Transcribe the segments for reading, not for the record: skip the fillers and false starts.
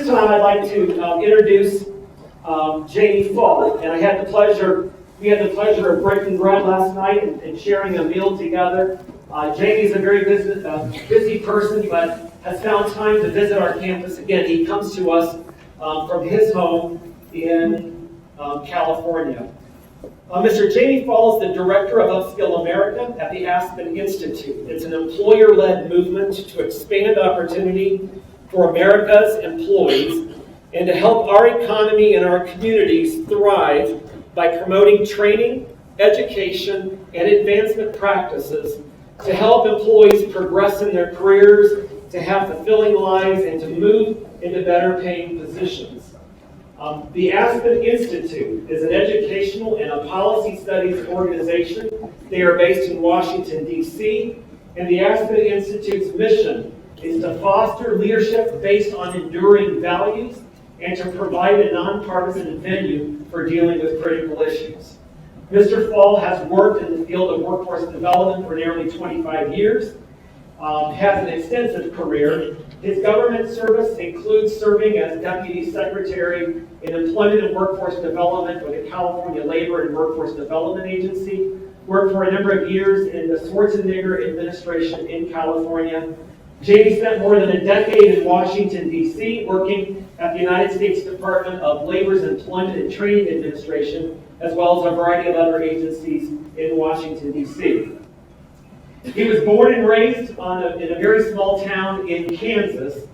this time I'd like to introduce Jamie Fall, and we had the pleasure of breaking bread last night and sharing a meal together. Jamie's a very busy person, but has found time to visit our campus again. He comes to us from his home in California. Mr. Jamie Fall is the director of Upskill America at the Aspen Institute. It's an employer-led movement to expand opportunity for America's employees and to help our economy and our communities thrive by promoting training, education, and advancement practices to help employees progress in their careers, to have fulfilling lives, and to move into better paying positions. The Aspen Institute is an educational and a policy studies organization. They are based in Washington, D.C., and the Aspen Institute's mission is to foster leadership based on enduring values and to provide a nonpartisan venue for dealing with critical issues. Mr. Fall has worked in the field of workforce development for nearly 25 years, has an extensive career. His government service includes serving as Deputy Secretary in Employment and Workforce Development for the California Labor and Workforce Development Agency, worked for a number of years in the Schwarzenegger administration in California. Jamie spent more than a decade in Washington, D.C., working at the United States Department of Labor's Employment and Training Administration, as well as a variety of other agencies in Washington, D.C. He was born and raised in a very small town in Kansas,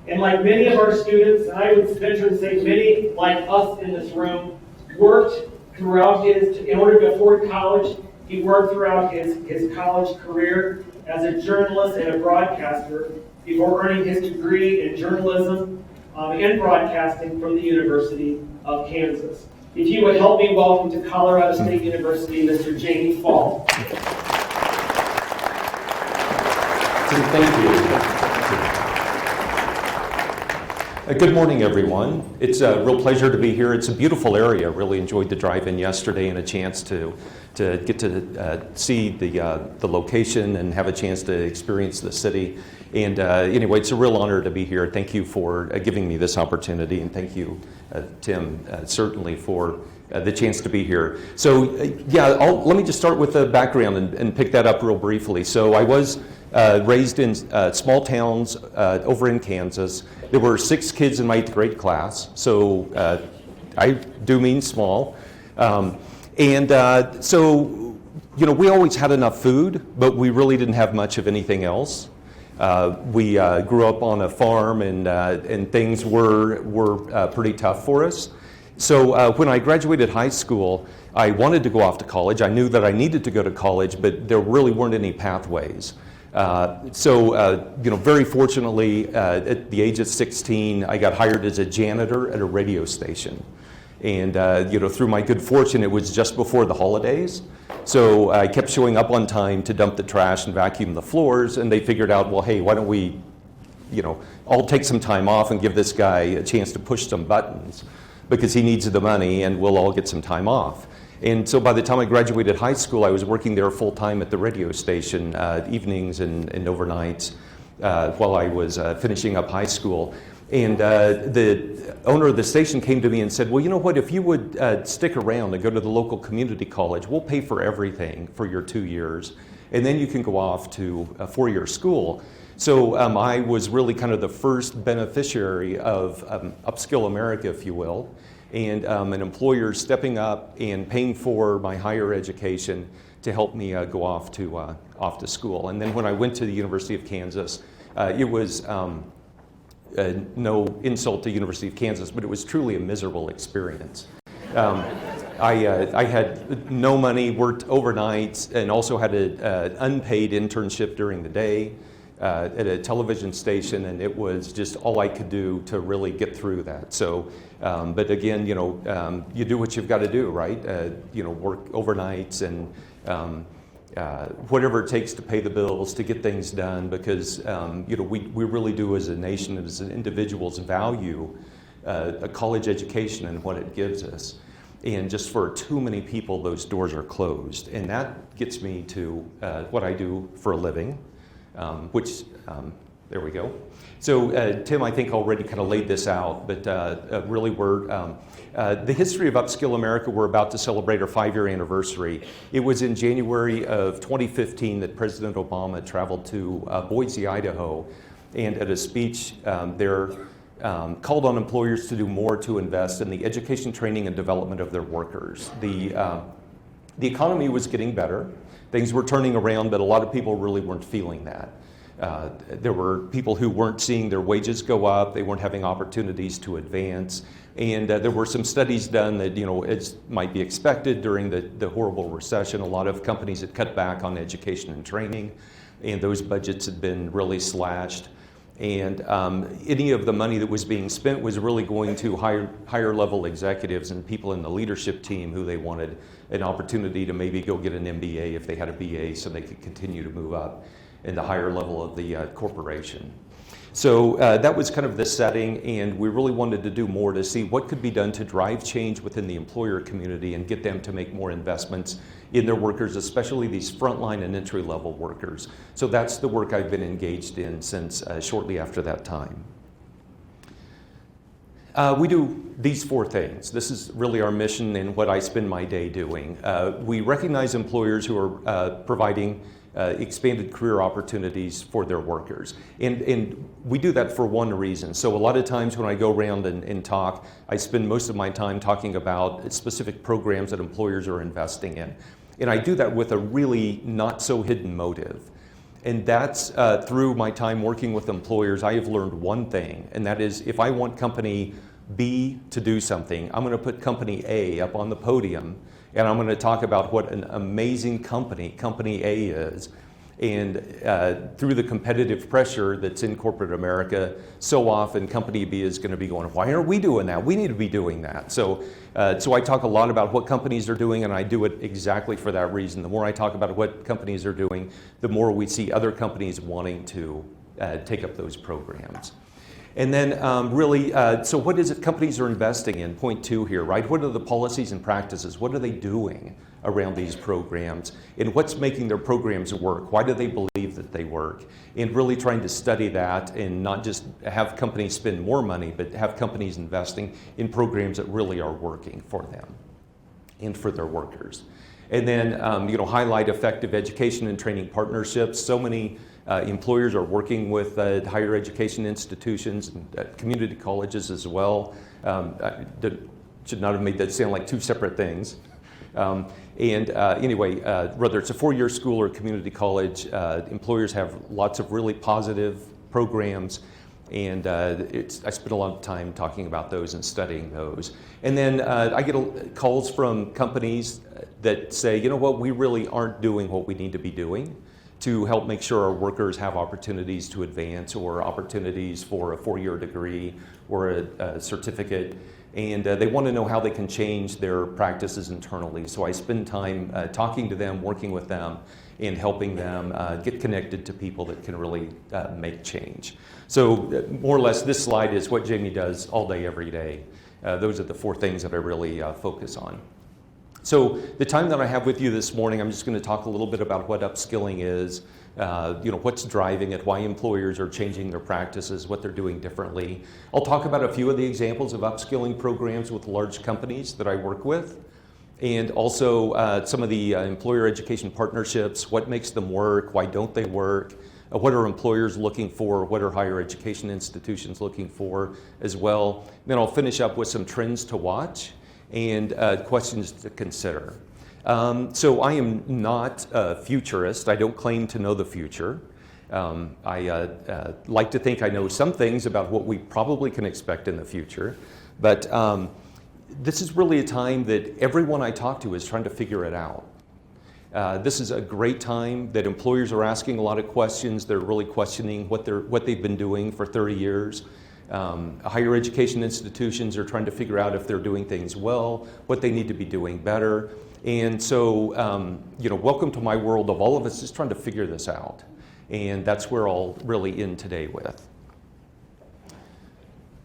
and like many of our students, and I would venture to say many like us in this room, worked throughout in order to afford college, he worked throughout his college career as a journalist and a broadcaster before earning his degree in journalism and broadcasting from the University of Kansas. If you would help me welcome to Colorado State University, Mr. Jamie Fall. Thank you. Good morning, everyone. It's a real pleasure to be here. It's a beautiful area. Really enjoyed the drive-in yesterday and a chance to get to see the location and have a chance to experience the city. And anyway, it's a real honor to be here. Thank you for giving me this opportunity, and thank you, Tim, certainly for the chance to be here. So let me just start with the background and pick that up real briefly. So I was raised in small towns over in Kansas. There were 6 kids in my 8th grade class, so I do mean small. So, we always had enough food, but we really didn't have much of anything else. We grew up on a farm, and things were pretty tough for us. So when I graduated high school, I wanted to go off to college. I knew that I needed to go to college, but there really weren't any pathways. Very fortunately, at the age of 16, I got hired as a janitor at a radio station. And, through my good fortune, it was just before the holidays. So I kept showing up on time to dump the trash and vacuum the floors, and they figured out, well, hey, why don't we, all take some time off and give this guy a chance to push some buttons because he needs the money and we'll all get some time off. And so by the time I graduated high school, I was working there full time at the radio station, evenings and overnights while I was finishing up high school. And the owner of the station came to me and said, well, you know what, if you would stick around and go to the local community college, we'll pay for everything for your 2 years, and then you can go off to a 4-year school. So I was really kind of the first beneficiary of Upskill America, if you will, and an employer stepping up and paying for my higher education to help me go off to school. And then when I went to the University of Kansas, it was no insult to University of Kansas, but it was truly a miserable experience. I had no money, worked overnights, and also had an unpaid internship during the day at a television station, and it was just all I could do to really get through that. So, but again, you do what you've got to do, right? Work overnights and whatever it takes to pay the bills, to get things done, because we really do as a nation, as individuals, value a college education and what it gives us. And just for too many people, those doors are closed. And that gets me to what I do for a living, which There we go. So Tim, I think already kind of laid this out, but really the history of Upskill America, we're about to celebrate our 5-year anniversary. It was in January of 2015 that President Obama traveled to Boise, Idaho, and at a speech there called on employers to do more to invest in the education, training, and development of their workers. The economy was getting better. Things were turning around, but a lot of people really weren't feeling that. There were people who weren't seeing their wages go up, they weren't having opportunities to advance, and there were some studies done that, as might be expected during the horrible recession, a lot of companies had cut back on education and training, and those budgets had been really slashed. And any of the money that was being spent was really going to higher level executives and people in the leadership team who they wanted an opportunity to maybe go get an MBA if they had a BA so they could continue to move up in the higher level of the corporation. So that was kind of the setting, and we really wanted to do more to see what could be done to drive change within the employer community and get them to make more investments in their workers, especially these frontline and entry-level workers. So that's the work I've been engaged in since shortly after that time. We do these 4 things. This is really our mission and what I spend my day doing. We recognize employers who are providing expanded career opportunities for their workers. And we do that for one reason. So a lot of times when I go around and talk, I spend most of my time talking about specific programs that employers are investing in. And I do that with a really not so hidden motive. And that's through my time working with employers, I have learned one thing, and that is if I want company B to do something, I'm going to put company A up on the podium, and I'm going to talk about what an amazing company A is. And through the competitive pressure that's in corporate America, so often company B is going to be going, why aren't we doing that? We need to be doing that. So I talk a lot about what companies are doing, and I do it exactly for that reason. The more I talk about what companies are doing, the more we see other companies wanting to take up those programs. And then so what is it companies are investing in? Point 2 here, right? What are the policies and practices? What are they doing around these programs? And what's making their programs work? Why do they believe that they work? And really trying to study that and not just have companies spend more money, but have companies investing in programs that really are working for them and for their workers. And then highlight effective education and training partnerships. So many employers are working with higher education institutions and community colleges as well. Should not have made that sound like 2 separate things. Anyway, whether it's a 4-year school or community college, employers have lots of really positive programs, and I spend a lot of time talking about those and studying those. And then I get calls from companies that say, you know what, we really aren't doing what we need to be doing to help make sure our workers have opportunities to advance or opportunities for a 4-year degree or a certificate. And they want to know how they can change their practices internally. So I spend time talking to them, working with them, and helping them get connected to people that can really make change. So more or less, this slide is what Jamie does all day, every day. Those are the 4 things that I really focus on. So the time that I have with you this morning, I'm just going to talk a little bit about what upskilling is, what's driving it, why employers are changing their practices, what they're doing differently. I'll talk about a few of the examples of upskilling programs with large companies that I work with, and also some of the employer education partnerships, what makes them work, why don't they work, what are employers looking for, what are higher education institutions looking for as well. Then I'll finish up with some trends to watch and questions to consider. So I am not a futurist. I don't claim to know the future. I like to think I know some things about what we probably can expect in the future, but this is really a time that everyone I talk to is trying to figure it out. This is a great time that employers are asking a lot of questions. They're really questioning what they've been doing for 30 years. Higher education institutions are trying to figure out if they're doing things well, what they need to be doing better. And so, welcome to my world of all of us just trying to figure this out. And that's where I'll really end today with.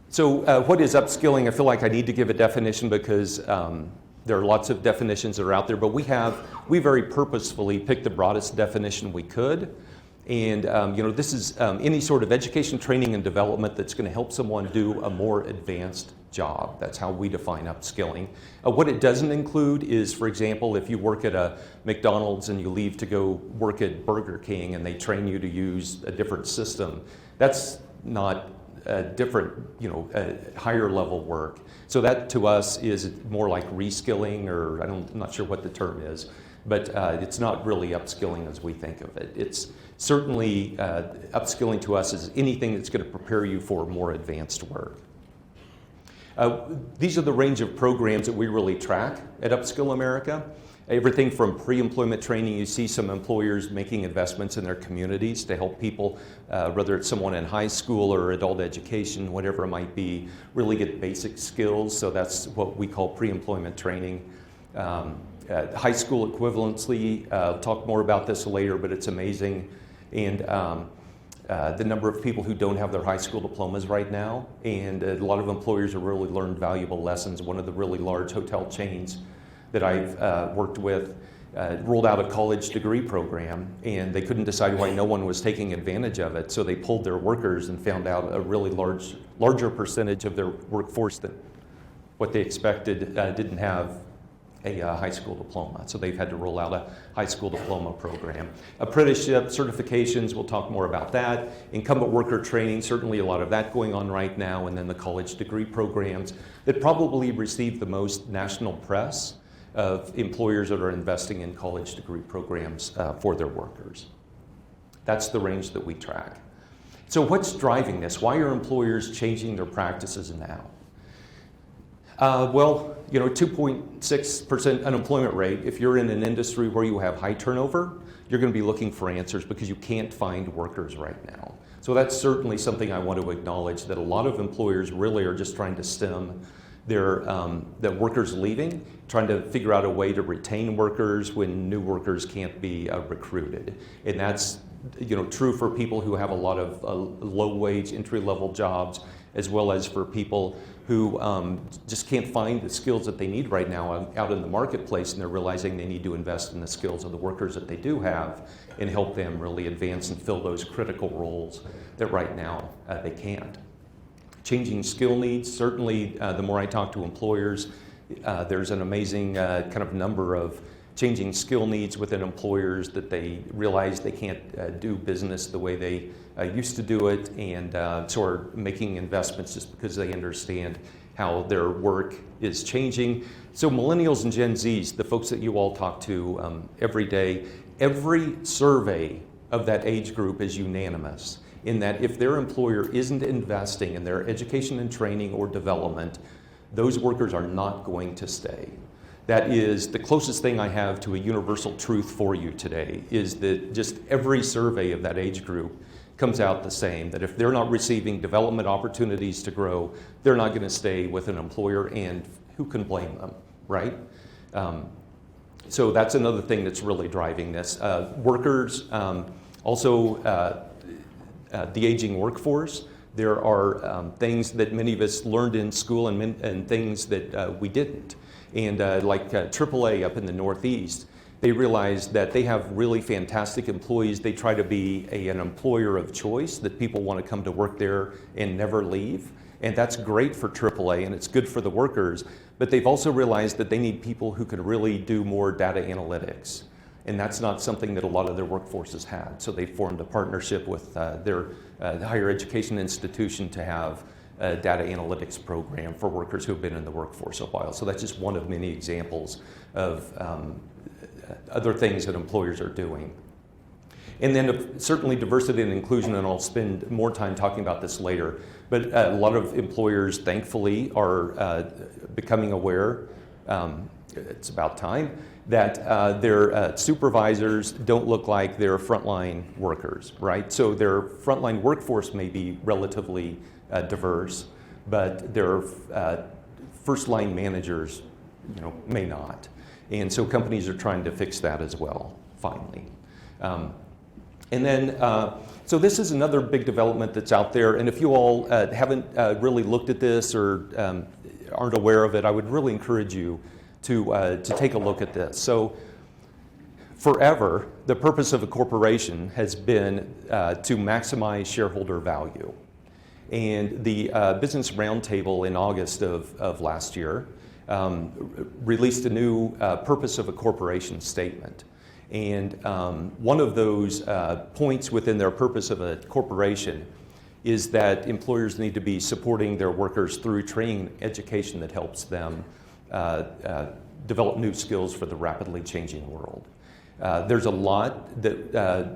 So what is upskilling? I feel like I need to give a definition because there are lots of definitions that are out there, but we very purposefully picked the broadest definition we could. And this is any sort of education, training, and development that's going to help someone do a more advanced job. That's how we define upskilling. What it doesn't include is, for example, if you work at a McDonald's and you leave to go work at Burger King and they train you to use a different system, that's not different, higher level work. So that to us is more like reskilling, or I'm not sure what the term is, but it's not really upskilling as we think of it. It's certainly upskilling to us is anything that's going to prepare you for more advanced work. These are the range of programs that we really track at Upskill America. Everything from pre-employment training, you see some employers making investments in their communities to help people, whether it's someone in high school or adult education, whatever it might be, really get basic skills. So that's what we call pre-employment training. High school equivalency, talk more about this later, but it's amazing. And the number of people who don't have their high school diplomas right now, and a lot of employers have really learned valuable lessons. One of the really large hotel chains that I've worked with rolled out a college degree program, and they couldn't decide why no one was taking advantage of it, so they pulled their workers and found out a really larger percentage of their workforce than what they expected didn't have a high school diploma. So they've had to roll out a high school diploma program. Apprenticeship, certifications, we'll talk more about that. Incumbent worker training, certainly a lot of that going on right now, and then the college degree programs that probably receive the most national press of employers that are investing in college degree programs for their workers. That's the range that we track. So what's driving this? Why are employers changing their practices now? 2.6% unemployment rate. If you're in an industry where you have high turnover, you're going to be looking for answers because you can't find workers right now. So that's certainly something I want to acknowledge, that a lot of employers really are just trying to stem their workers leaving, trying to figure out a way to retain workers when new workers can't be recruited. And that's true for people who have a lot of low-wage, entry-level jobs, as well as for people who just can't find the skills that they need right now out in the marketplace, and they're realizing they need to invest in the skills of the workers that they do have and help them really advance and fill those critical roles that right now they can't. Changing skill needs, certainly the more I talk to employers, there's an amazing kind of number of changing skill needs within employers that they realize they can't do business the way they used to do it, and so are making investments just because they understand how their work is changing. So millennials and Gen Zs, the folks that you all talk to every day, every survey of that age group is unanimous in that if their employer isn't investing in their education and training or development, those workers are not going to stay. That is the closest thing I have to a universal truth for you today, is that just every survey of that age group comes out the same, that if they're not receiving development opportunities to grow, they're not going to stay with an employer, and who can blame them, right? So that's another thing that's really driving this. Workers, also the aging workforce. There are things that many of us learned in school and things that we didn't. And like AAA up in the Northeast, they realized that they have really fantastic employees. They try to be an employer of choice, that people want to come to work there and never leave. And that's great for AAA, and it's good for the workers. But they've also realized that they need people who can really do more data analytics. And that's not something that a lot of their workforces had. So they formed a partnership with their higher education institution to have a data analytics program for workers who have been in the workforce a while. So that's just one of many examples of other things that employers are doing. And then certainly diversity and inclusion, and I'll spend more time talking about this later, but a lot of employers, thankfully, are becoming aware, it's about time, that their supervisors don't look like their frontline workers, right? So their frontline workforce may be relatively diverse, but their first line managers, may not. And so companies are trying to fix that as well, finally. And then, so this is another big development that's out there, and if you all haven't really looked at this or aren't aware of it, I would really encourage you to take a look at this. So Forever, the purpose of a corporation has been to maximize shareholder value. And the Business Roundtable in August of last year released a new purpose of a corporation statement. And one of those points within their purpose of a corporation is that employers need to be supporting their workers through training and education that helps them develop new skills for the rapidly changing world. There's a lot that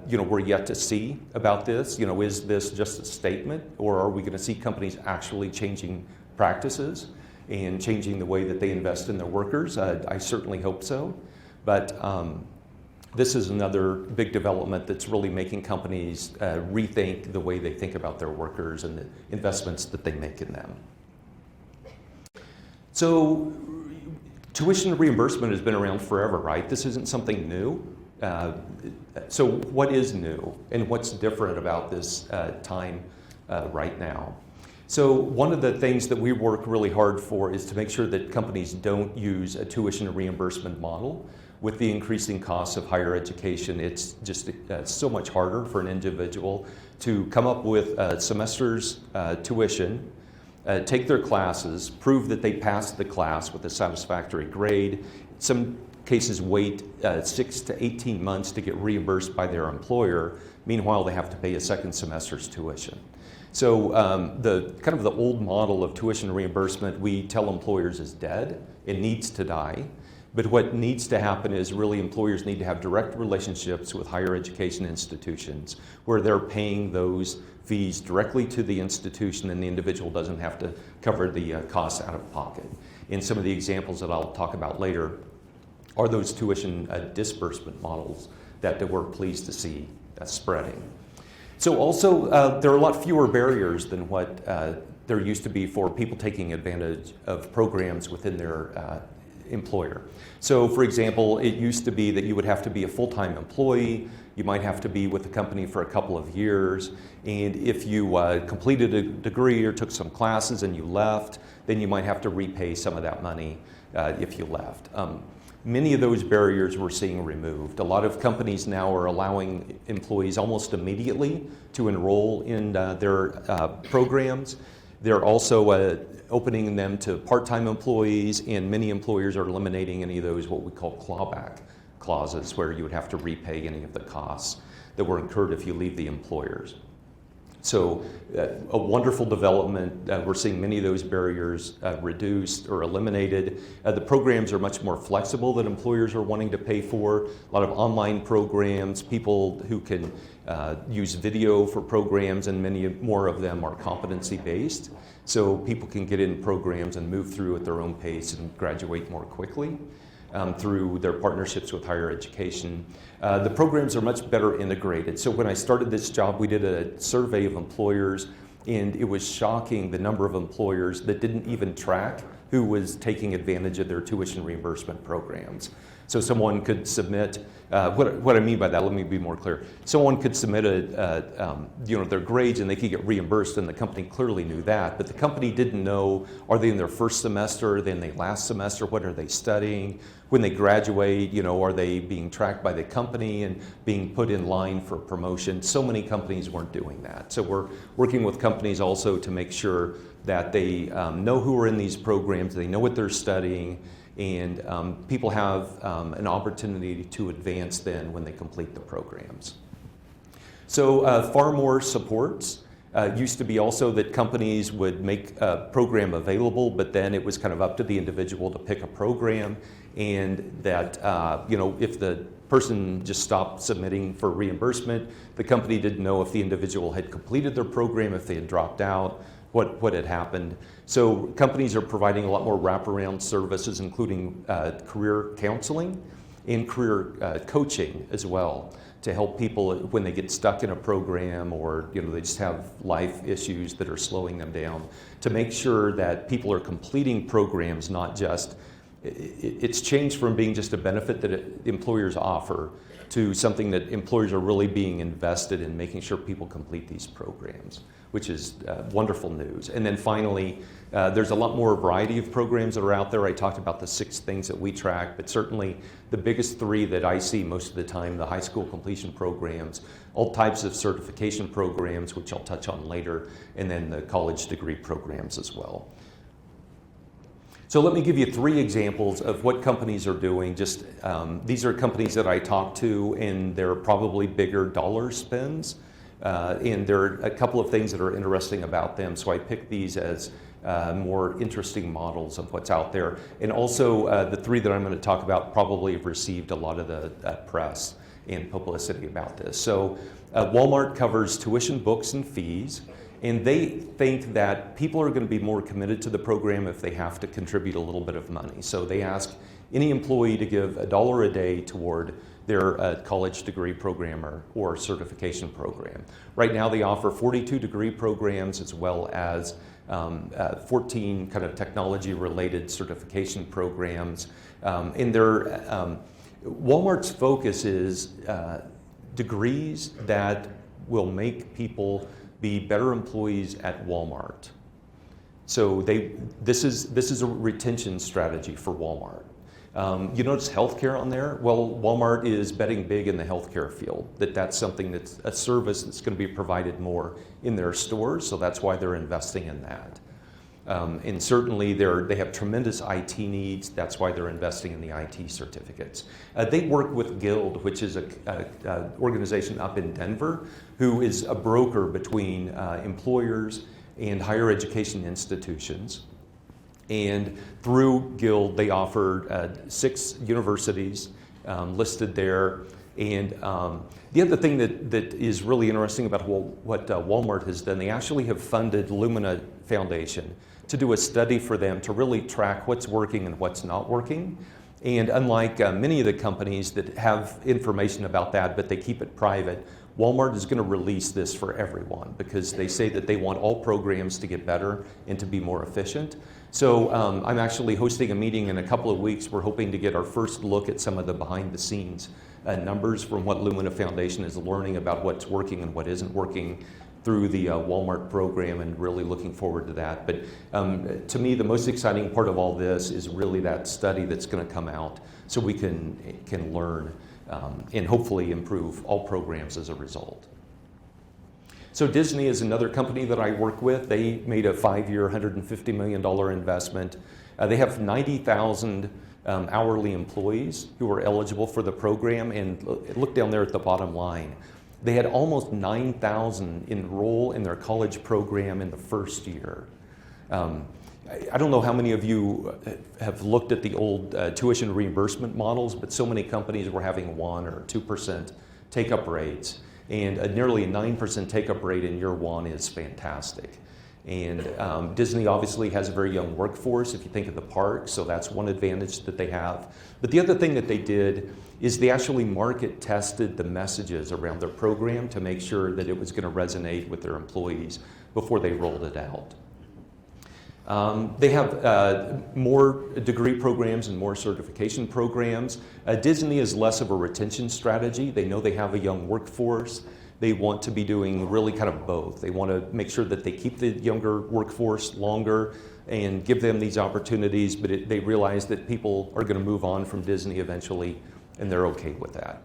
we're yet to see about this. Is this just a statement, or are we going to see companies actually changing practices and changing the way that they invest in their workers? I certainly hope so. But this is another big development that's really making companies rethink the way they think about their workers and the investments that they make in them. So tuition reimbursement has been around forever, right? This isn't something new. So what is new and what's different about this time right now? So one of the things that we work really hard for is to make sure that companies don't use a tuition reimbursement model. With the increasing costs of higher education, it's just so much harder for an individual to come up with a semester's tuition, take their classes, prove that they passed the class with a satisfactory grade. In some cases wait 6 to 18 months to get reimbursed by their employer. Meanwhile, they have to pay a second semester's tuition. So the old model of tuition reimbursement, we tell employers is dead. It needs to die. But what needs to happen is really employers need to have direct relationships with higher education institutions where they're paying those fees directly to the institution and the individual doesn't have to cover the costs out of pocket. And some of the examples that I'll talk about later are those tuition disbursement models that we're pleased to see spreading. So also, there are a lot fewer barriers than what there used to be for people taking advantage of programs within their employer. So for example, it used to be that you would have to be a full-time employee, you might have to be with the company for a couple of years, and if you completed a degree or took some classes and you left, then you might have to repay some of that money if you left. Many of those barriers we're seeing removed. A lot of companies now are allowing employees almost immediately to enroll in their programs. They're also opening them to part-time employees, and many employers are eliminating any of those what we call clawback clauses, where you would have to repay any of the costs that were incurred if you leave the employers. So a wonderful development. We're seeing many of those barriers reduced or eliminated. The programs are much more flexible that employers are wanting to pay for. A lot of online programs, people who can use video for programs, and many more of them are competency-based. So people can get in programs and move through at their own pace and graduate more quickly through their partnerships with higher education. The programs are much better integrated. So when I started this job, we did a survey of employers, and it was shocking the number of employers that didn't even track who was taking advantage of their tuition reimbursement programs. So someone could submit, what I mean by that, let me be more clear. Someone could submit their grades and they could get reimbursed, and the company clearly knew that, but the company didn't know, are they in their first semester, are they in their last semester, what are they studying? When they graduate, are they being tracked by the company and being put in line for promotion? So many companies weren't doing that. So we're working with companies also to make sure that they know who are in these programs, they know what they're studying, and people have an opportunity to advance then when they complete the programs. So far more supports. Used to be also that companies would make a program available, but then it was kind of up to the individual to pick a program, and that if the person just stopped submitting for reimbursement, the company didn't know if the individual had completed their program, if they had dropped out, what had happened. So companies are providing a lot more wraparound services, including career counseling and career coaching as well, to help people when they get stuck in a program, or they just have life issues that are slowing them down, to make sure that people are completing programs, not just it's changed from being just a benefit that employers offer to something that employers are really being invested in making sure people complete these programs, which is wonderful news. And then finally, there's a lot more variety of programs that are out there. I talked about the 6 things that we track, but certainly the biggest 3 that I see most of the time, the high school completion programs, all types of certification programs, which I'll touch on later, and then the college degree programs as well. So let me give you 3 examples of what companies are doing. Just these are companies that I talk to, and they're probably bigger dollar spends. And there are a couple of things that are interesting about them. So I picked these as more interesting models of what's out there. And also the 3 that I'm going to talk about probably have received a lot of the press and publicity about this. So Walmart covers tuition, books, and fees. And they think that people are going to be more committed to the program if they have to contribute a little bit of money. So they ask any employee to give $1 a day toward their college degree program or certification program. Right now they offer 42 degree programs as well as 14 kind of technology-related certification programs. Walmart's focus is degrees that will make people be better employees at Walmart. So this is a retention strategy for Walmart. You notice healthcare on there? Well, Walmart is betting big in the healthcare field, that's something that's a service that's going to be provided more in their stores, so that's why they're investing in that. And certainly they have tremendous IT needs, that's why they're investing in the IT certificates. They work with Guild, which is an organization up in Denver, who is a broker between employers and higher education institutions. And through Guild, they offer 6 universities listed there. And the other thing that is really interesting about what Walmart has done, they actually have funded Lumina Foundation to do a study for them to really track what's working and what's not working. And unlike many of the companies that have information about that, but they keep it private, Walmart is going to release this for everyone because they say that they want all programs to get better and to be more efficient. So I'm actually hosting a meeting in a couple of weeks. We're hoping to get our first look at some of the behind the scenes numbers from what Lumina Foundation is learning about what's working and what isn't working through the Walmart program, and really looking forward to that. But to me, the most exciting part of all this is really that study that's going to come out so we can learn and hopefully improve all programs as a result. So Disney is another company that I work with. They made a 5-year, $150 million investment. They have 90,000 hourly employees who are eligible for the program, and look down there at the bottom line. They had almost 9,000 enroll in their college program in the first year. I don't know how many of you have looked at the old tuition reimbursement models, but so many companies were having 1 or 2% take-up rates, and nearly a 9% take-up rate in year 1 is fantastic. And Disney obviously has a very young workforce if you think of the parks, so that's one advantage that they have. But the other thing that they did is they actually market tested the messages around their program to make sure that it was going to resonate with their employees before they rolled it out. They have more degree programs and more certification programs. Disney is less of a retention strategy. They know they have a young workforce. They want to be doing really kind of both. They want to make sure that they keep the younger workforce longer and give them these opportunities, but they realize that people are going to move on from Disney eventually, and they're okay with that.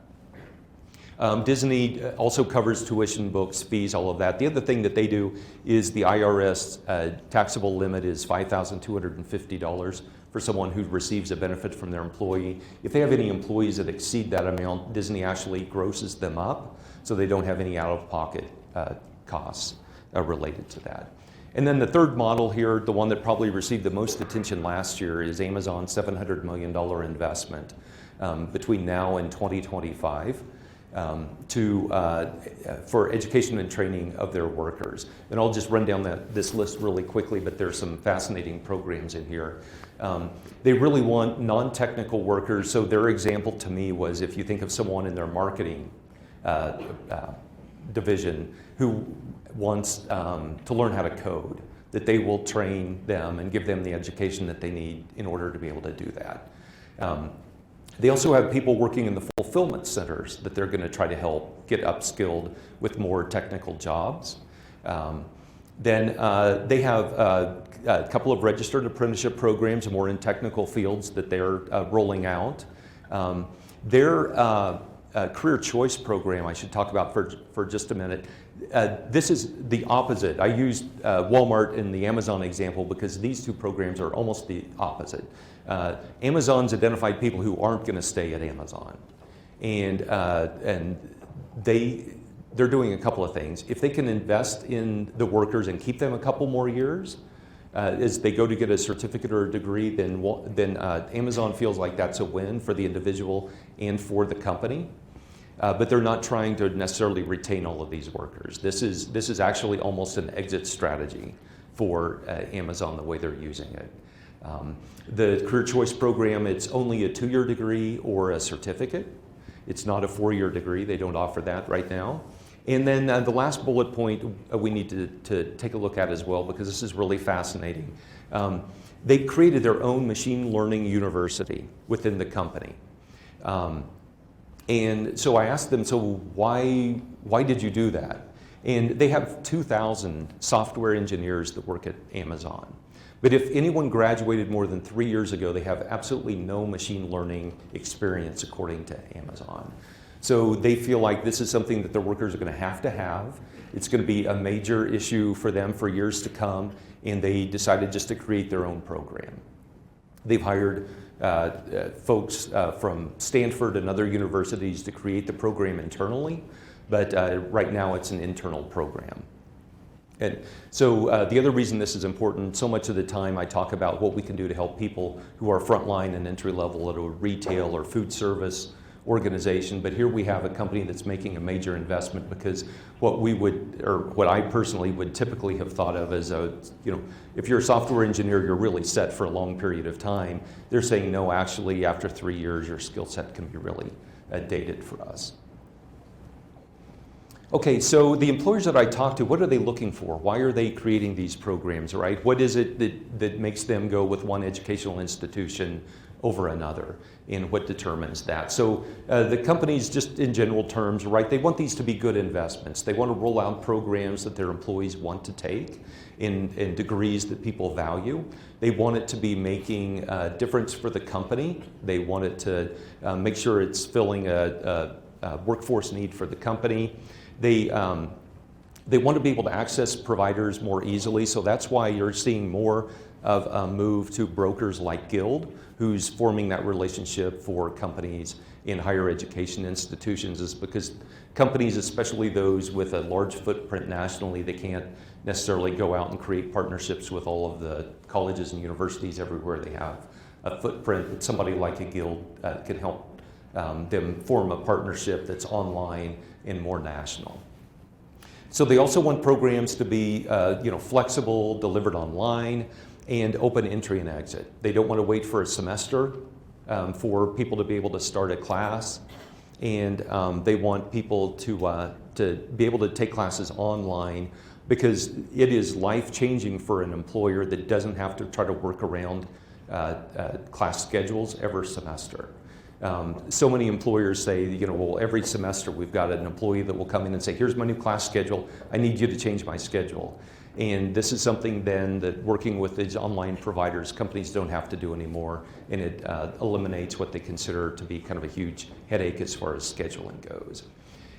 Disney also covers tuition, books, fees, all of that. The other thing that they do is the IRS taxable limit is $5,250 for someone who receives a benefit from their employee. If they have any employees that exceed that amount, Disney actually grosses them up so they don't have any out-of-pocket costs related to that. And then the third model here, the one that probably received the most attention last year, is Amazon's $700 million investment between now and 2025 for education and training of their workers. And I'll just run down this list really quickly, but there's some fascinating programs in here. They really want non-technical workers, so their example to me was if you think of someone in their marketing division who wants to learn how to code. that they will train them and give them the education that they need in order to be able to do that. They also have people working in the fulfillment centers that they're going to try to help get upskilled with more technical jobs. Then they have a couple of registered apprenticeship programs more in technical fields that they're rolling out. Their career choice program I should talk about for just a minute. This is the opposite. I used Walmart and the Amazon example because these two programs are almost the opposite. Amazon's identified people who aren't going to stay at Amazon, and they're doing a couple of things. If they can invest in the workers and keep them a couple more years as they go to get a certificate or a degree, then Amazon feels like that's a win for the individual and for the company. But they're not trying to necessarily retain all of these workers. This is actually almost an exit strategy for Amazon, the way they're using it. The Career Choice Program, it's only a 2-year degree or a certificate. It's not a 4-year degree. They don't offer that right now. And then the last bullet point we need to take a look at as well, because this is really fascinating. They created their own machine learning university within the company. And so I asked them, so why did you do that? And they have 2,000 software engineers that work at Amazon. But if anyone graduated more than 3 years ago, they have absolutely no machine learning experience according to Amazon. So they feel like this is something that their workers are going to have. It's going to be a major issue for them for years to come, and they decided just to create their own program. They've hired folks from Stanford and other universities to create the program internally, but right now it's an internal program. And so the other reason this is important, so much of the time I talk about what we can do to help people who are frontline and entry level at a retail or food service organization, but here we have a company that's making a major investment, because what I personally would typically have thought of as if you're a software engineer, you're really set for a long period of time. They're saying, no, actually, after 3 years, your skill set can be really dated for us. Okay, so the employers that I talk to, what are they looking for? Why are they creating these programs, right? What is it that makes them go with one educational institution over another, and what determines that? So the companies, just in general terms, right, they want these to be good investments. They want to roll out programs that their employees want to take in degrees that people value. They want it to be making a difference for the company. They want it to make sure it's filling a workforce need for the company. They want to be able to access providers more easily, so that's why you're seeing more of a move to brokers like Guild, who's forming that relationship for companies in higher education institutions, is because companies, especially those with a large footprint nationally, they can't necessarily go out and create partnerships with all of the colleges and universities everywhere they have a footprint. But somebody like a Guild can help them form a partnership that's online and more national. So they also want programs to be flexible, delivered online, and open entry and exit. They don't want to wait for a semester for people to be able to start a class, and they want people to be able to take classes online, because it is life-changing for an employer that doesn't have to try to work around class schedules every semester. So many employers say, well, every semester we've got an employee that will come in and say, here's my new class schedule, I need you to change my schedule. And this is something then that, working with these online providers, companies don't have to do anymore, and it eliminates what they consider to be kind of a huge headache as far as scheduling goes.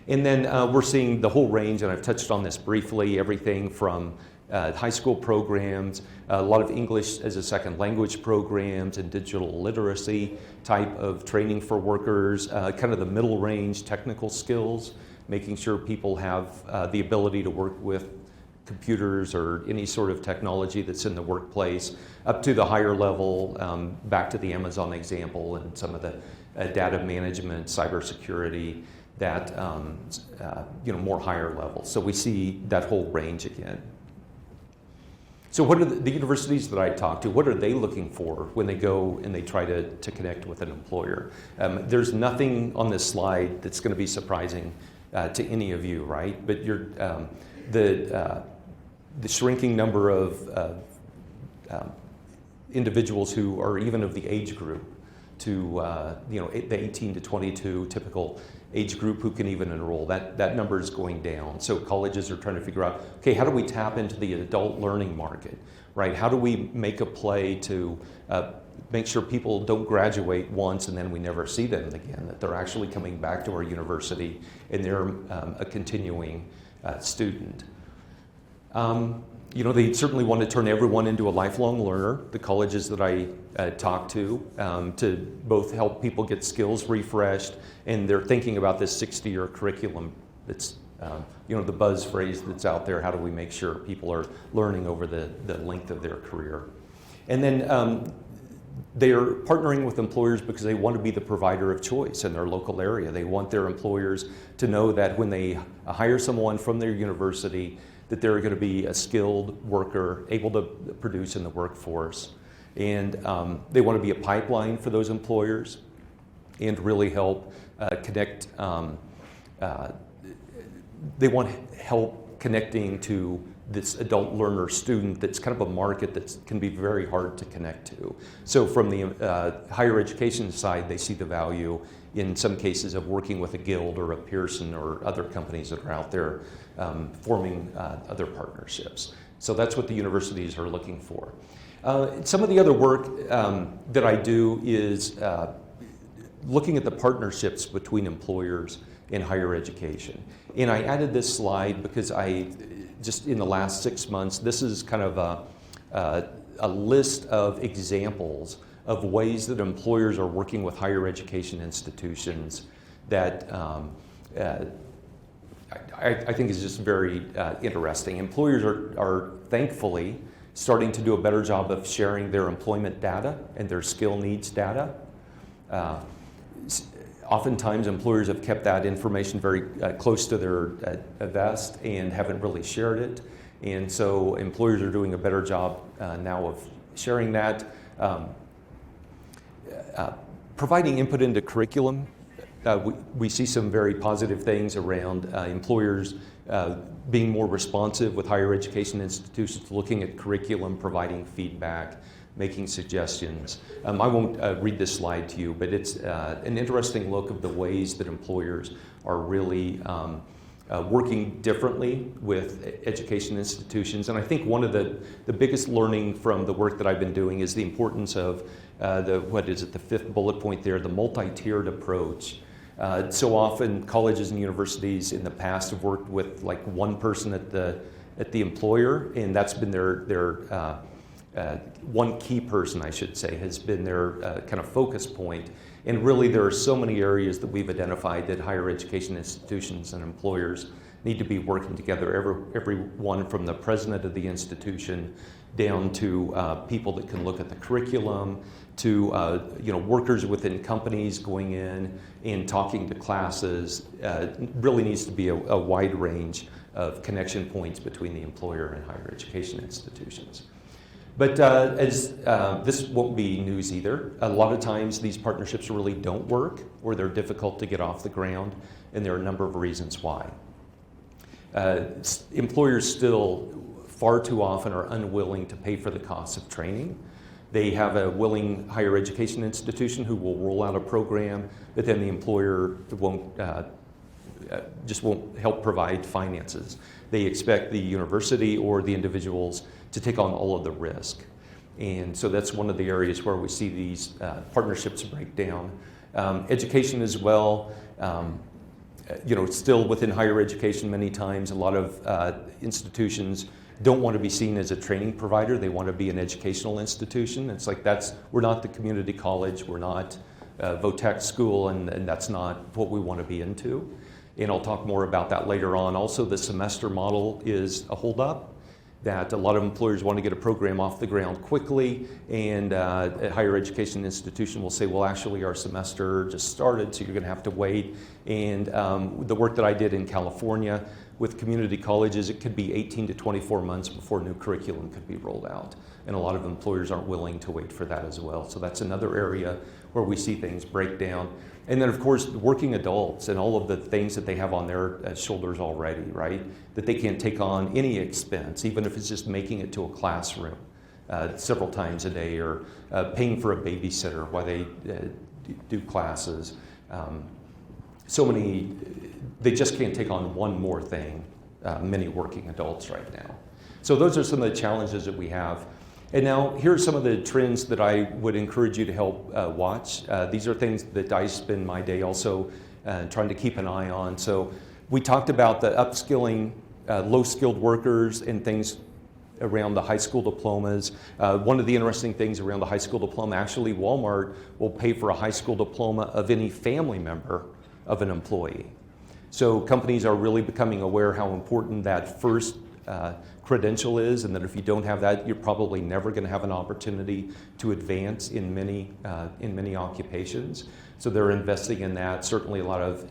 And then we're seeing the whole range, and I've touched on this briefly, everything from high school programs, a lot of English as a second language programs, and digital literacy type of training for workers, kind of the middle range technical skills, making sure people have the ability to work with computers or any sort of technology that's in the workplace, up to the higher level, back to the Amazon example, and some of the data management, cybersecurity, that more higher level. So we see that whole range again. So what are the universities that I talk to, what are they looking for when they go and they try to connect with an employer? There's nothing on this slide that's going to be surprising to any of you, right? But the shrinking number of individuals who are even of the age group to the 18 to 22 typical age group who can even enroll. That number is going down. So colleges are trying to figure out, okay, how do we tap into the adult learning market, right? How do we make a play to make sure people don't graduate once and then we never see them again, that they're actually coming back to our university and they're a continuing student. They certainly want to turn everyone into a lifelong learner, the colleges that I talk to both help people get skills refreshed, and they're thinking about this 60-year curriculum that's, the buzz phrase that's out there, how do we make sure people are learning over the length of their career? And then they're partnering with employers because they want to be the provider of choice in their local area. They want their employers to know that when they hire someone from their university, that they're going to be a skilled worker, able to produce in the workforce. And they want to be a pipeline for those employers and really help connect. They want help connecting to this adult learner student that's kind of a market that can be very hard to connect to. So from the higher education side, they see the value in some cases of working with a Guild or a Pearson or other companies that are out there forming other partnerships. So that's what the universities are looking for. Some of the other work that I do is looking at the partnerships between employers and higher education. And I added this slide because just in the last 6 months, this is kind of a list of examples of ways that employers are working with higher education institutions that I think is just very interesting. Employers are thankfully starting to do a better job of sharing their employment data and their skill needs data. Oftentimes employers have kept that information very close to their vest and haven't really shared it. And so employers are doing a better job now of sharing that. Providing input into curriculum. We see some very positive things around employers being more responsive with higher education institutions, looking at curriculum, providing feedback, making suggestions. I won't read this slide to you, but it's an interesting look of the ways that employers are really working differently with education institutions. And I think one of the biggest learning from the work that I've been doing is the importance of the fifth bullet point there, the multi-tiered approach. So often colleges and universities in the past have worked with like one person at the employer, and that's been their one key person, I should say, has been their kind of focus point. And really there are so many areas that we've identified that higher education institutions and employers need to be working together, everyone from the president of the institution down to people that can look at the curriculum, to workers within companies going in and talking to classes. Really needs to be a wide range of connection points between the employer and higher education institutions. But as this won't be news either, a lot of times these partnerships really don't work, or they're difficult to get off the ground, and there are a number of reasons why. Employers still far too often are unwilling to pay for the costs of training. They have a willing higher education institution who will roll out a program, but then the employer just won't help provide finances. They expect the university or the individuals to take on all of the risk. And so that's one of the areas where we see these partnerships break down. Education as well, still within higher education many times, a lot of institutions don't want to be seen as a training provider. They want to be an educational institution. It's like we're not the community college, we're not VOTEC school, and that's not what we want to be into. And I'll talk more about that later on. Also, the semester model is a holdup, that a lot of employers want to get a program off the ground quickly, and a higher education institution will say, well, actually our semester just started, so you're going to have to wait. And the work that I did in California with community colleges, it could be 18 to 24 months before new curriculum could be rolled out. And a lot of employers aren't willing to wait for that as well. So that's another area where we see things break down. And then, of course, working adults and all of the things that they have on their shoulders already, right? That they can't take on any expense, even if it's just making it to a classroom several times a day, or paying for a babysitter while they do classes. So many, they just can't take on one more thing, many working adults right now. So those are some of the challenges that we have. And now, here are some of the trends that I would encourage you to help watch. These are things that I spend my day also trying to keep an eye on. So we talked about the upskilling low-skilled workers and things around the high school diplomas. One of the interesting things around the high school diploma, actually Walmart will pay for a high school diploma of any family member of an employee. So companies are really becoming aware how important that first credential is, and that if you don't have that, you're probably never going to have an opportunity to advance in many occupations. So they're investing in that. Certainly a lot of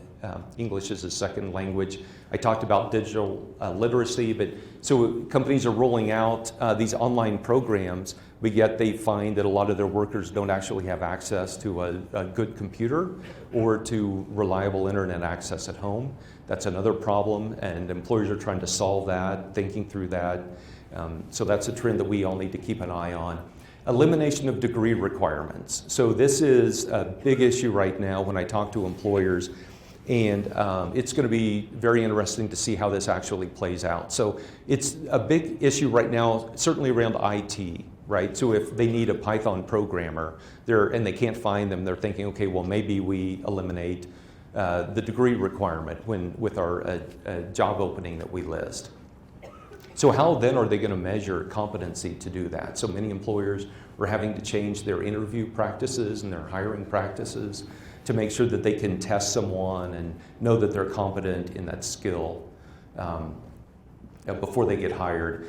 English as a second language. I talked about digital literacy, but so companies are rolling out these online programs, but yet they find that a lot of their workers don't actually have access to a good computer or to reliable internet access at home. That's another problem, and employers are trying to solve that, thinking through that. So that's a trend that we all need to keep an eye on. Elimination of degree requirements. So this is a big issue right now when I talk to employers, and it's going to be very interesting to see how this actually plays out. So it's a big issue right now, certainly around IT, right? So if they need a Python programmer and they can't find them, they're thinking, okay, well, maybe we eliminate the degree requirement with our job opening that we list. So how then are they going to measure competency to do that? So many employers are having to change their interview practices and their hiring practices to make sure that they can test someone and know that they're competent in that skill before they get hired.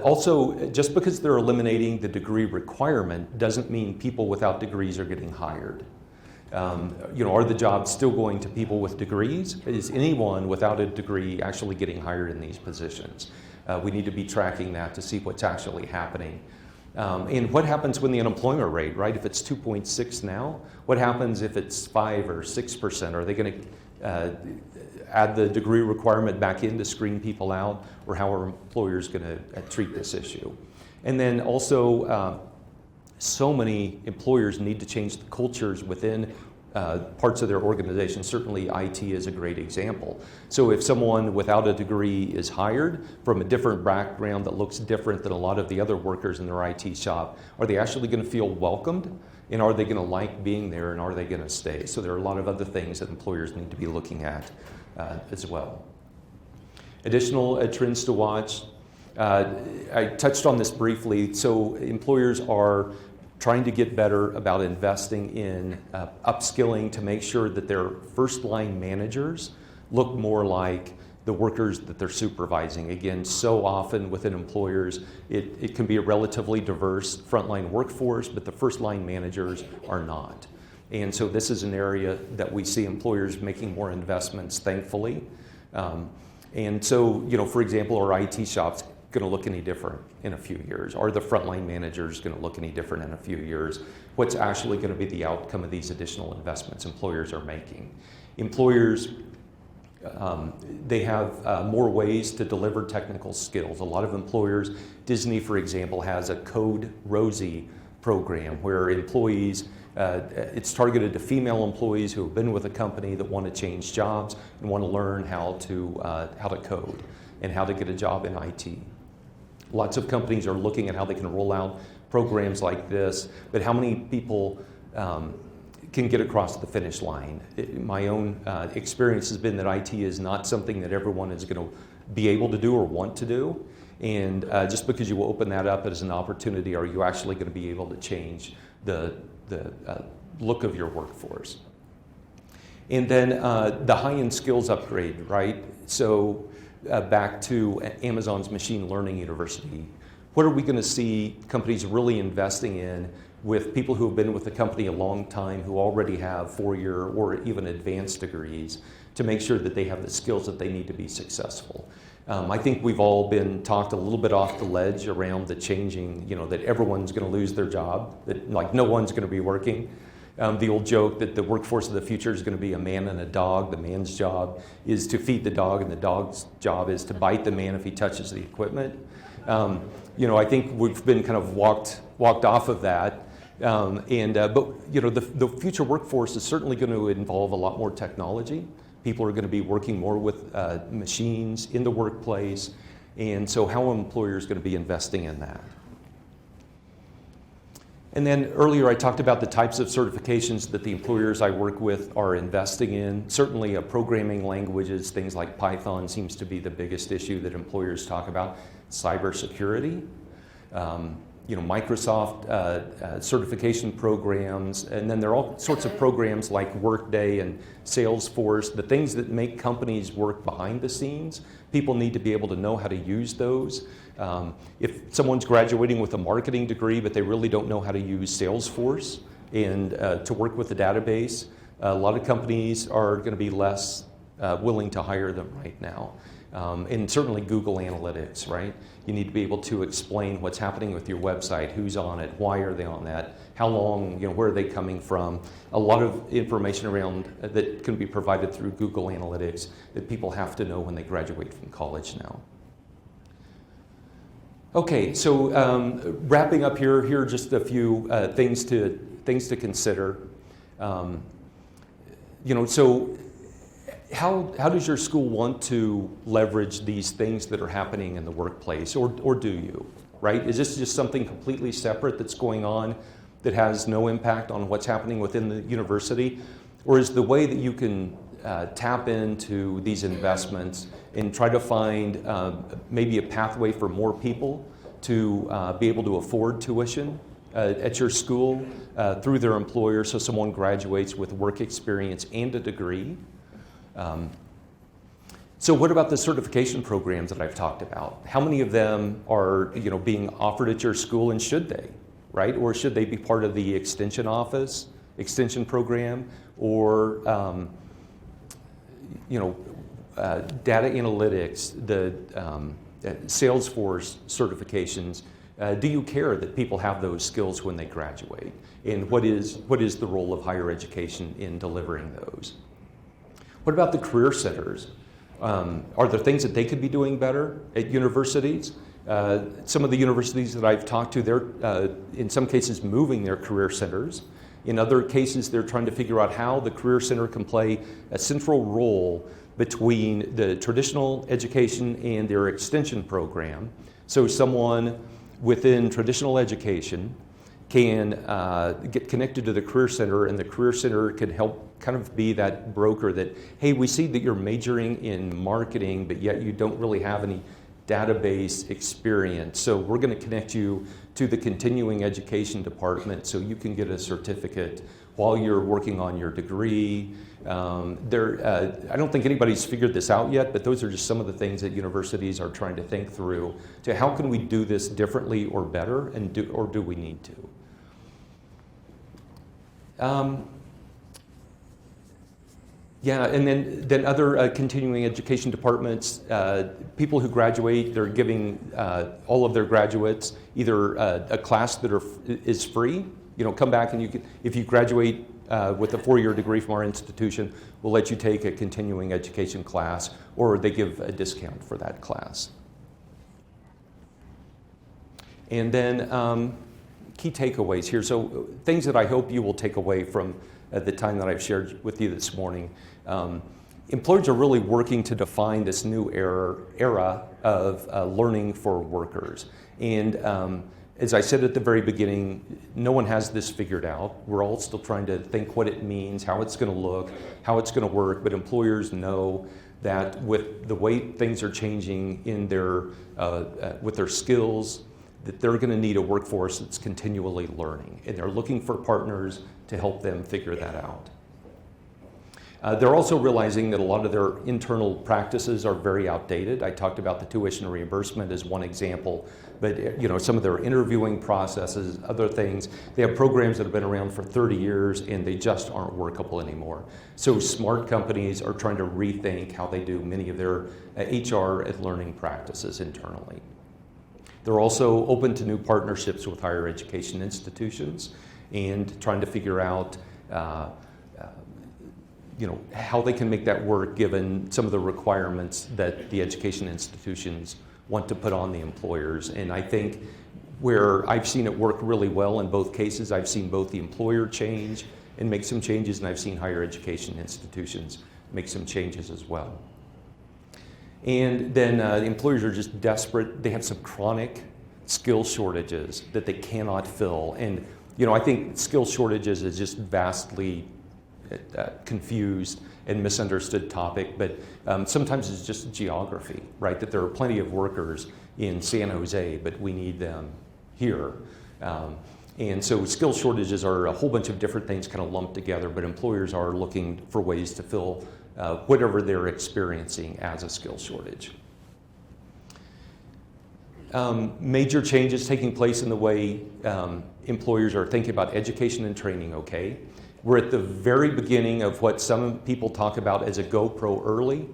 Also, just because they're eliminating the degree requirement doesn't mean people without degrees are getting hired. Are the jobs still going to people with degrees? Is anyone without a degree actually getting hired in these positions? We need to be tracking that to see what's actually happening. And what happens when the unemployment rate, right? If it's 2.6 now, what happens if it's 5 or 6%? Are they going to add the degree requirement back in to screen people out? Or how are employers going to treat this issue? And then also, so many employers need to change the cultures within parts of their organization. Certainly IT is a great example. So if someone without a degree is hired from a different background that looks different than a lot of the other workers in their IT shop, are they actually going to feel welcomed? And are they going to like being there, and are they going to stay? So there are a lot of other things that employers need to be looking at as well. Additional trends to watch. I touched on this briefly. So employers are trying to get better about investing in upskilling to make sure that their first-line managers look more like the workers that they're supervising. Again, so often within employers, it can be a relatively diverse frontline workforce, but the first-line managers are not. And so this is an area that we see employers making more investments, thankfully. And so, for example, our IT shops going to look any different in a few years? Are the frontline managers going to look any different in a few years? What's actually going to be the outcome of these additional investments employers are making? Employers, they have more ways to deliver technical skills. A lot of employers, Disney, for example, has a Code Rosie program where employees, it's targeted to female employees who have been with a company that want to change jobs and want to learn how to code and how to get a job in IT. Lots of companies are looking at how they can roll out programs like this, but how many people can get across the finish line? My own experience has been that IT is not something that everyone is going to be able to do or want to do. And just because you open that up as an opportunity, are you actually going to be able to change the look of your workforce? And then the high-end skills upgrade, right? So back to Amazon's machine learning university. What are we going to see companies really investing in with people who have been with the company a long time, who already have 4-year or even advanced degrees, to make sure that they have the skills that they need to be successful. I think we've all been talked a little bit off the ledge around the changing, that everyone's going to lose their job, that like no one's going to be working. The old joke that the workforce of the future is going to be a man and a dog. The man's job is to feed the dog, and the dog's job is to bite the man if he touches the equipment. I think we've been kind of walked off of that. But the future workforce is certainly going to involve a lot more technology. People are going to be working more with machines in the workplace, and so how are employers going to be investing in that? And then earlier I talked about the types of certifications that the employers I work with are investing in. Certainly programming languages, things like Python seems to be the biggest issue that employers talk about. Cybersecurity, Microsoft certification programs, and then there are all sorts of programs like Workday and Salesforce, the things that make companies work behind the scenes. People need to be able to know how to use those. If someone's graduating with a marketing degree but they really don't know how to use Salesforce and to work with the database, a lot of companies are going to be less willing to hire them right now. And certainly Google Analytics, right? You need to be able to explain what's happening with your website, who's on it, why are they on that, how long, where are they coming from. A lot of information around that can be provided through Google Analytics that people have to know when they graduate from college now. Okay, so wrapping up here are just a few things to consider. So how does your school want to leverage these things that are happening in the workplace, or do you, right? Is this just something completely separate that's going on that has no impact on what's happening within the university? Or is the way that you can tap into these investments and try to find maybe a pathway for more people to be able to afford tuition at your school through their employer, so someone graduates with work experience and a degree? So what about the certification programs that I've talked about? How many of them are being offered at your school, and should they, right? Or should they be part of the extension program, or data analytics, the Salesforce certifications? Do you care that people have those skills when they graduate? And what is the role of higher education in delivering those? What about the career centers? Are there things that they could be doing better at universities? Some of the universities that I've talked to, they're in some cases moving their career centers. In other cases, they're trying to figure out how the career center can play a central role between the traditional education and their extension program. So someone within traditional education can get connected to the Career Center, and the Career Center can help kind of be that broker that, hey, we see that you're majoring in marketing, but yet you don't really have any database experience. So we're going to connect you to the continuing education department so you can get a certificate while you're working on your degree. I don't think anybody's figured this out yet, but those are just some of the things that universities are trying to think through to how can we do this differently or better, or do we need to? Yeah, and then other continuing education departments, people who graduate, they're giving all of their graduates either a class that is free. Come back and if you graduate with a 4-year degree from our institution, we'll let you take a continuing education class, or they give a discount for that class. And then key takeaways here. So things that I hope you will take away from the time that I've shared with you this morning. Employers are really working to define this new era of learning for workers. And as I said at the very beginning, no one has this figured out. We're all still trying to think what it means, how it's going to look, how it's going to work, but employers know that with the way things are changing in with their skills, that they're going to need a workforce that's continually learning, and they're looking for partners to help them figure that out. They're also realizing that a lot of their internal practices are very outdated. I talked about the tuition reimbursement as one example, but some of their interviewing processes, other things, they have programs that have been around for 30 years and they just aren't workable anymore. So smart companies are trying to rethink how they do many of their HR and learning practices internally. They're also open to new partnerships with higher education institutions and trying to figure out how they can make that work given some of the requirements that the education institutions want to put on the employers. And I think where I've seen it work really well in both cases, I've seen both the employer change and make some changes, and I've seen higher education institutions make some changes as well. And then the employers are just desperate. They have some chronic skill shortages that they cannot fill. And I think skill shortages is just vastly confused and misunderstood topic, but sometimes it's just geography, right? That there are plenty of workers in San Jose, but we need them here. And so skill shortages are a whole bunch of different things kind of lumped together, but employers are looking for ways to fill whatever they're experiencing as a skill shortage. Major changes taking place in the way employers are thinking about education and training, okay? We're at the very beginning of what some people talk about as a go-pro early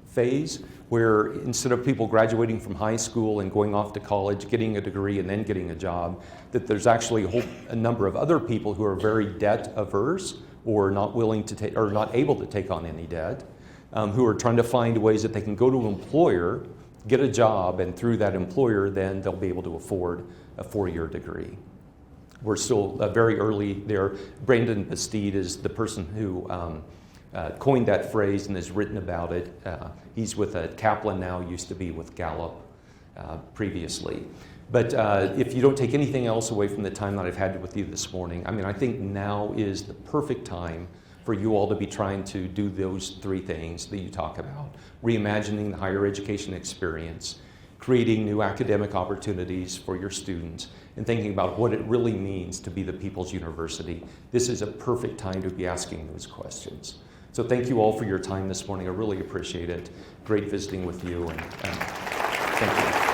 phase, where instead of people graduating from high school and going off to college, getting a degree and then getting a job, that there's actually a number of other people who are very debt averse or not willing to take or not able to take on any debt, who are trying to find ways that they can go to an employer, get a job, and through that employer, then they'll be able to afford a 4-year degree. We're still very early there. Brandon Bastide is the person who coined that phrase and has written about it. He's with Kaplan now, used to be with Gallup previously. But if you don't take anything else away from the time that I've had with you this morning, I think now is the perfect time for you all to be trying to do those 3 things that you talk about. Reimagining the higher education experience, creating new academic opportunities for your students, and thinking about what it really means to be the People's University. This is a perfect time to be asking those questions. So thank you all for your time this morning. I really appreciate it. Great visiting with you, and thank you.